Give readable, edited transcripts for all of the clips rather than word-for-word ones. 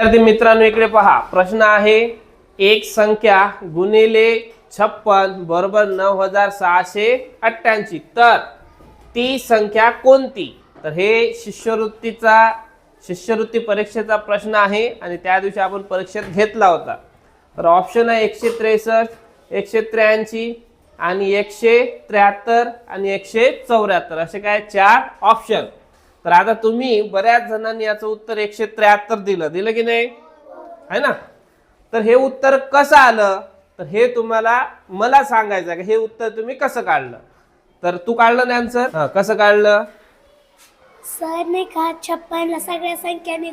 विद्यार्थी मित्रांनो, इकडे पहा. प्रश्न आहे, एक संख्या गुणिले 56 बरोबर 9688. तर ती संख्या कोणती? तर हे शिष्यवृत्ती परीक्षेचा प्रश्न आहे आणि त्या दिवशी आपण परीक्षेत घेतला होता. तर ऑप्शन आहे 163, 183 आणि 173 आणि 174, असे काय 4 ऑप्शन. तर आता तुम्ही बऱ्याच जणांनी याचं उत्तर 173 दिलं की नाही, है ना? तर हे उत्तर कसं आलं, तर हे तुम्हाला मला सांगायचं आहे. हे उत्तर तुम्ही कसं काढलं? तर तू काढलं ना आन्सर? कसं काढलं? सर ने कहा 56 सगळ्या संख्याने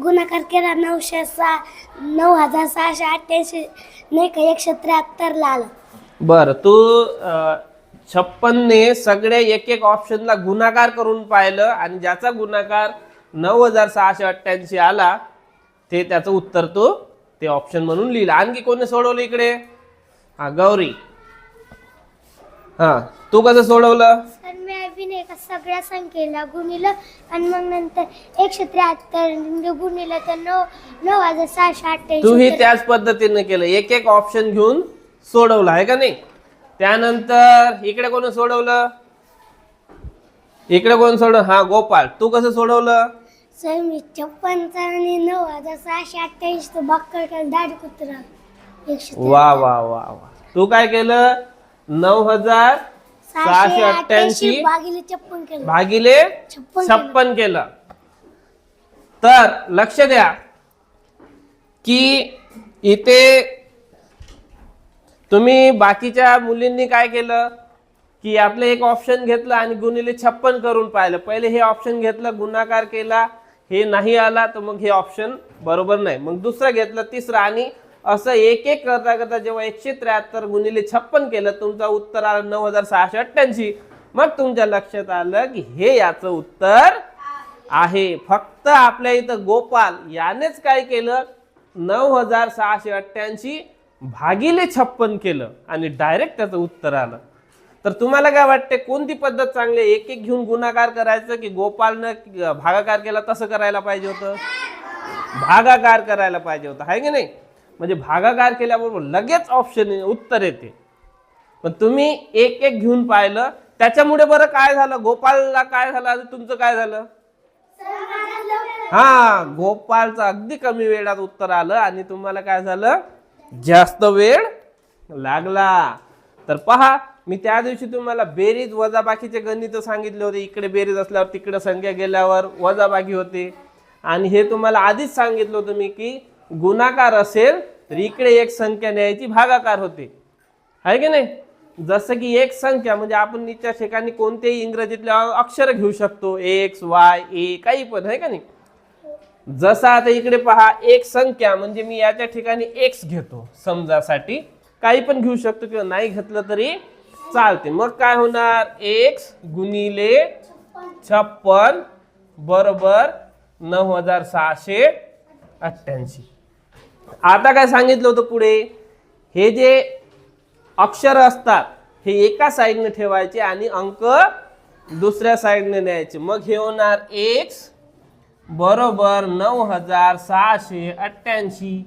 गुणाकार केला 9688 नाही का 173 ला आला. बरं, तू 56 ने सगळे एक एक ऑप्शनला गुणाकार करून पाहिलं आणि ज्याचा गुणाकार 9688 आला ते त्याचं उत्तर तू ते ऑप्शन म्हणून लिहिलं. आणखी कोणी सोडवलं इकडे? गौरी. तू कसं सोडवलं? सर मी अभिनय का सगळ्या संख्येला गुणिलं आणि मग नंतर 173 गुणिलं तर 9688. तूही त्याच पद्धतीने केलं, एक एक ऑप्शन घेऊन सोडवलं आहे का नाही? त्यानंतर इकडे कोण सोडवलं? इकडे कोण सोडवलं? गोपाळ. तू कसं सोडवलं? सर मी 56 आणि 9688 तो भाकर केला डायरेक्ट उत्तर आलं. वा वा वा वा. तू काय केलं? 9688 भागिले 56 केलं. भागिले 56 केलं. तर लक्ष द्या की इथे तुम्ही बाकीच्या मुलींनी काय केलं की आपलं एक ऑप्शन घेतलं आणि गुणिले 56 करून पाहिलं. पहिले हे ऑप्शन घेतलं, गुणाकार केला, हे नाही आला तर मग हे ऑप्शन बरोबर नाही. मग दुसरं घेतलं, तिसरं, आणि असं एक एक करता करता जेव्हा 173 गुणिले 56 केलं, तुमचं उत्तर आलं 9688. मग तुमच्या लक्षात आलं की हे याचं उत्तर आहे. फक्त आपल्या इथं गोपाल यानेच काय केलं, 9688 भागिले 56 केलं आणि डायरेक्ट त्याचं उत्तर आलं. तर तुम्हाला काय वाटते, कोणती पद्धत चांगली? एक एक घेऊन गुणाकार करायचं की गोपालनं भागाकार केला तसं करायला पाहिजे होतं? भागाकार करायला पाहिजे होतं, आहे की नाही? म्हणजे भागाकार केल्याबरोबर लगेच ऑप्शन उत्तर येते. पण तुम्ही एक एक घेऊन पाहिलं, त्याच्यामुळे बरं काय झालं, गोपालला काय झालं आणि तुमचं काय झालं? गोपालचं अगदी कमी वेळात उत्तर आलं आणि तुम्हाला काय झालं, जास्त वेळ लागला. तर पहा, मी त्या दिवशी तुम्हाला बेरीज वजाबाकीचे गणित सांगितले होते. इकडे बेरीज असल्यावर तिकडे संख्या गेल्यावर वजाबाकी होते. आणि हे तुम्हाला आधीच सांगितलं होतं मी की गुणाकार असेल तर इकडे एक संख्या न्यायची, भागाकार होते, आहे की नाही? जसं की एक संख्या म्हणजे आपण निच्या ठिकाणी कोणतेही इंग्रजीतले अक्षर घेऊ शकतो, एक्स, वाय, ए, काही पण, आहे का नाही? जसं आता इकडे पहा, एक संख्या म्हणजे मी याच्या ठिकाणी एक्स घेतो समजासाठी, काही पण घेऊ शकतो किंवा नाही घेतलं तरी चालते. मग काय होणार, एक्स गुणिले 56 बरोबर 9688. आता काय सांगितलं होतं पुढे, हे जे अक्षर असतात हे एका साईडने ठेवायचे आणि अंक दुसऱ्या साईडने न्यायचे. मग हे होणार एक्स बरोबर 9688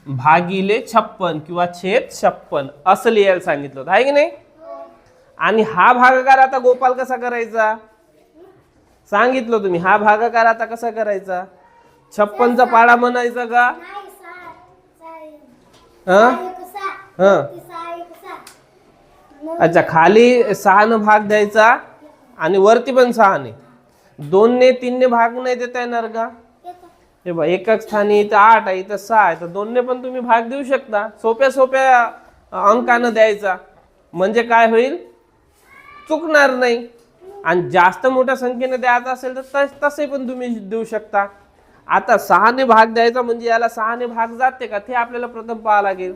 भागिले 56 किंवा छेद 56 असं लिहायला सांगितलं होतं, आहे की नाही? आणि हा भागाकार आता गोपाल कसा करायचा सांगितलं तुम्ही. हा भागाकार आता कसा करायचा? 56चा पाडा म्हणायचा का? अच्छा, खाली 6 ने भाग द्यायचा आणि वरती पण 6 ने. 2 ने 3 ने भाग नाही देता येणार का? हे बघ, एकक स्थानी इथं 8 आहे, इथं 6 आहे, तर 2 ने पण तुम्ही भाग देऊ शकता. सोप्या सोप्या अंकानं द्यायचा म्हणजे काय होईल, चुकणार नाही. आणि जास्त मोठ्या संख्येने द्यायचा असेल तर तसे पण तुम्ही देऊ शकता. आता 6 ने भाग द्यायचा म्हणजे याला 6 ने भाग जाते का ते आपल्याला प्रथम पाहावं लागेल.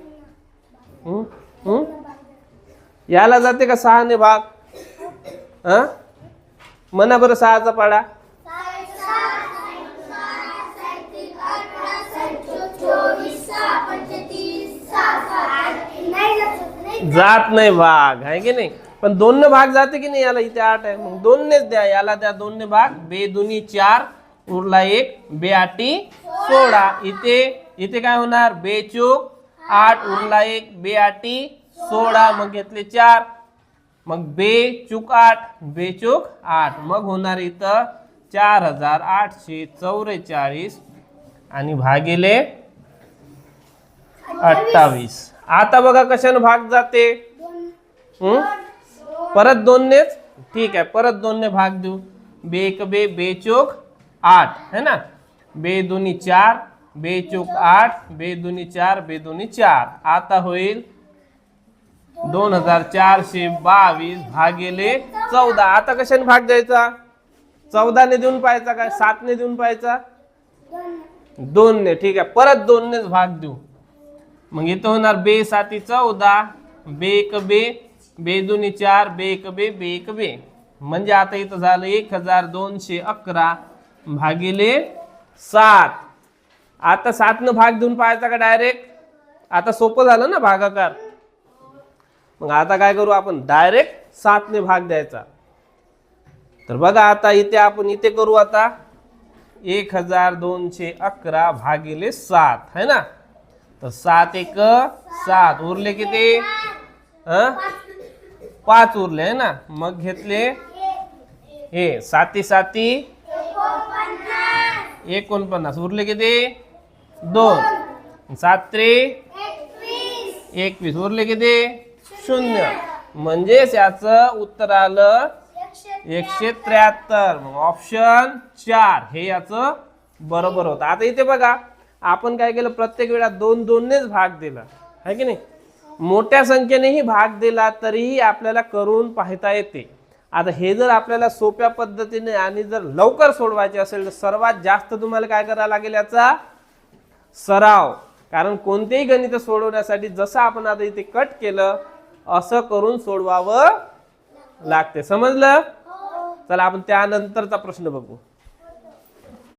याला जाते का 6 ने भाग? म्हणा बरं 6चा पाडा. जात नाही भाग, आहे की नाही? पण 2 ने भाग जाते की नाही? याला इथे 8 आहे, मग 2 नेच द्या. याला द्या 2 ने भाग. 2 दुनी 4 उरला 1, 2 आठी 16. इथे इथे काय होणार, बेचूक 8 उरला 1, बेआटी 16, मग घेतले 4, मग बेचूक 8, बेचूक 8, मग होणार इथं 4844 आणि भागिले 28. आता बघा कशाने भाग जाते, परत 2 नेच, ठीक आहे, परत 2 ने भाग देऊ. बे बेचूक 8 है ना, बे दोन्ही 4, बेचूक 8, बे दोन्ही 4, बे दोन्ही 4. आता होईल 2422 भागिले 14. आता कशाने भाग द्यायचा, 14 ने देऊन पाहायचा काय, 7 ने देऊन पाहायचा, 2 ने, ठीक आहे, परत 2 नेच भाग देऊ. मग इथं होणार बे 7 14, बे दोन्ही 4, बे. म्हणजे आता इथं झालं 1211 भागिले 7. आता 7 न भाग देऊन पाहायचा का डायरेक्ट, आता सोपं झालं ना भागाकार. मग आता काय करू आपण, डायरेक्ट 7 ने भाग द्यायचा. तर बघा आता इथे आपण इथे करू आता 1211 भागिले 7 है ना. तर 7 1 7 उरले किती, 5 उरले है ना. मग घेतले हे 7 7 49 उरले किती 2, 7 21 उरले किती 0. म्हणजेच याचं उत्तर आलं 173. मग ऑप्शन 4 हे याचं बरोबर होतं. आता इथे बघा आपण काय केलं, प्रत्येक वेळा 2 नेच भाग दिला है की नाही. मोठ्या संख्येनेही भाग दिला तरीही आपल्याला करून पाहता येते. आता हे जर आपल्याला सोप्या पद्धतीने आणि जर लवकर सोडवायचे असेल तर सर्वात जास्त तुम्हाला काय करावं लागेल, याचा सराव. कारण कोणतेही गणित सोडवण्यासाठी जसं आपण आता इथे कट केलं असं करून सोडवावं लागते. समजलं. चला आपण त्यानंतरचा प्रश्न बघू.